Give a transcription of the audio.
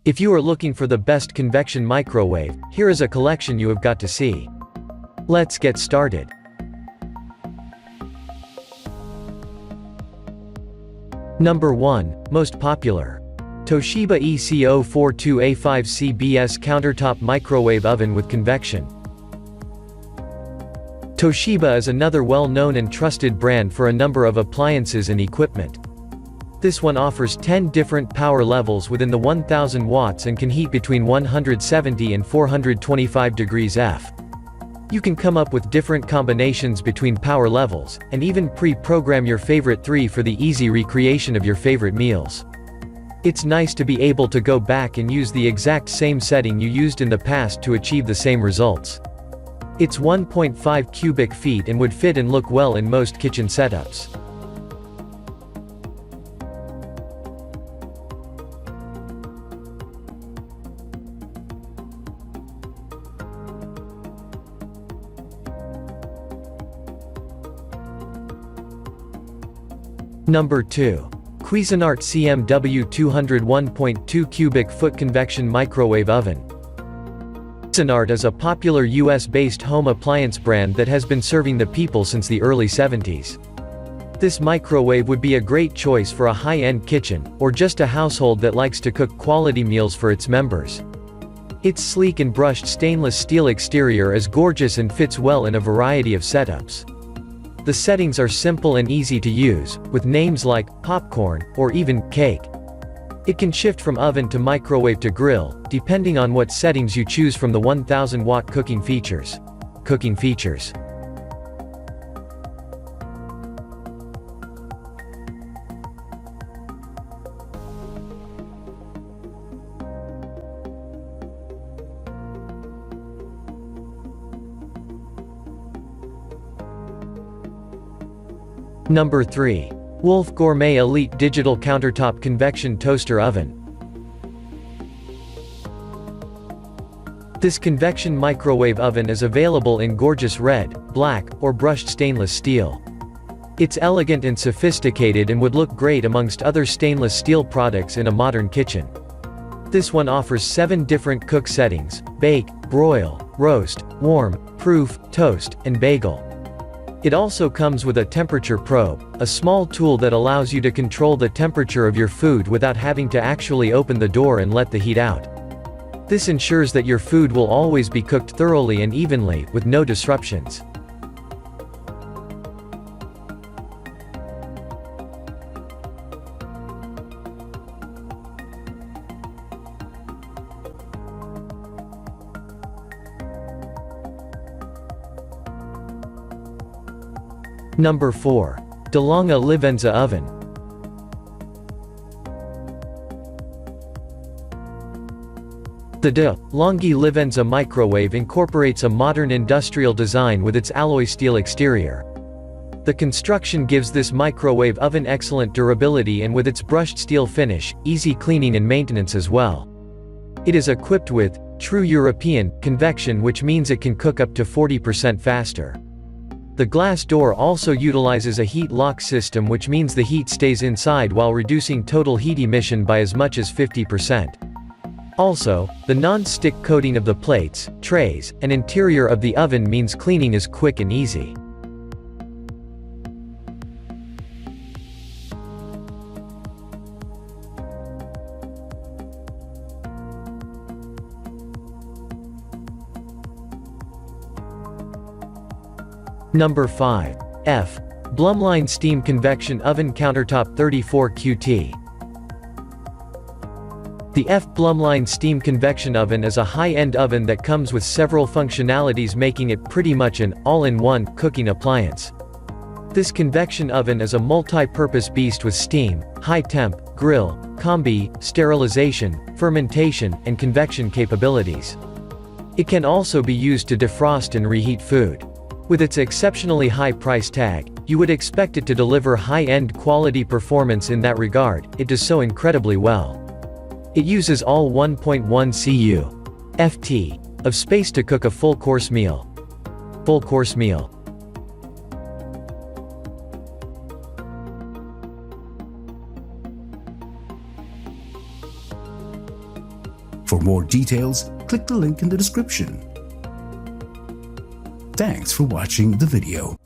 If you are looking for the best convection microwave, here is a collection you have got to see. Let's get started. Number 1, most popular. Toshiba EC042A5 CBS Countertop Microwave Oven with Convection. Toshiba is another well-known and trusted brand for a number of appliances and equipment. This one offers 10 different power levels within the 1000 watts and can heat between 170 and 425 degrees F. You can come up with different combinations between power levels, and even pre-program your favorite 3 for the easy recreation of your favorite meals. It's nice to be able to go back and use the exact same setting you used in the past to achieve the same results. It's 1.5 cubic feet and would fit and look well in most kitchen setups. Number 2. Cuisinart CMW 201.2 cubic foot convection microwave oven. Cuisinart is a popular US-based home appliance brand that has been serving the people since the early 70s. This microwave would be a great choice for a high-end kitchen, or just a household that likes to cook quality meals for its members. Its sleek and brushed stainless steel exterior is gorgeous and fits well in a variety of setups. The settings are simple and easy to use, with names like popcorn, or even cake. It can shift from oven to microwave to grill, depending on what settings you choose from the 1000-watt cooking features. Number 3. Wolf Gourmet Elite Digital Countertop Convection Toaster Oven. This convection microwave oven is available in gorgeous red, black, or brushed stainless steel. It's elegant and sophisticated and would look great amongst other stainless steel products in a modern kitchen. This one offers 7 different cook settings: bake, broil, roast, warm, proof, toast, and bagel. It also comes with a temperature probe, a small tool that allows you to control the temperature of your food without having to actually open the door and let the heat out. This ensures that your food will always be cooked thoroughly and evenly, with no disruptions. Number 4. DeLonghi Livenza Oven. The DeLonghi Livenza microwave incorporates a modern industrial design with its alloy steel exterior. The construction gives this microwave oven excellent durability, and with its brushed steel finish, easy cleaning and maintenance as well. It is equipped with true European convection, which means it can cook up to 40% faster. The glass door also utilizes a heat lock system, which means the heat stays inside while reducing total heat emission by as much as 50%. Also, the non-stick coating of the plates, trays, and interior of the oven means cleaning is quick and easy. Number 5. F.BLUMLEIN Steam Convection Oven Countertop 34 QT. The F.BLUMLEIN Steam Convection Oven is a high-end oven that comes with several functionalities, making it pretty much an all-in-one cooking appliance. This convection oven is a multi-purpose beast with steam, high-temp, grill, combi, sterilization, fermentation, and convection capabilities. It can also be used to defrost and reheat food. With its exceptionally high price tag, you would expect it to deliver high-end quality performance. In that regard, it does so incredibly well. It uses all 1.1 cu/ft of space to cook a full-course meal. For more details, click the link in the description. Thanks for watching the video.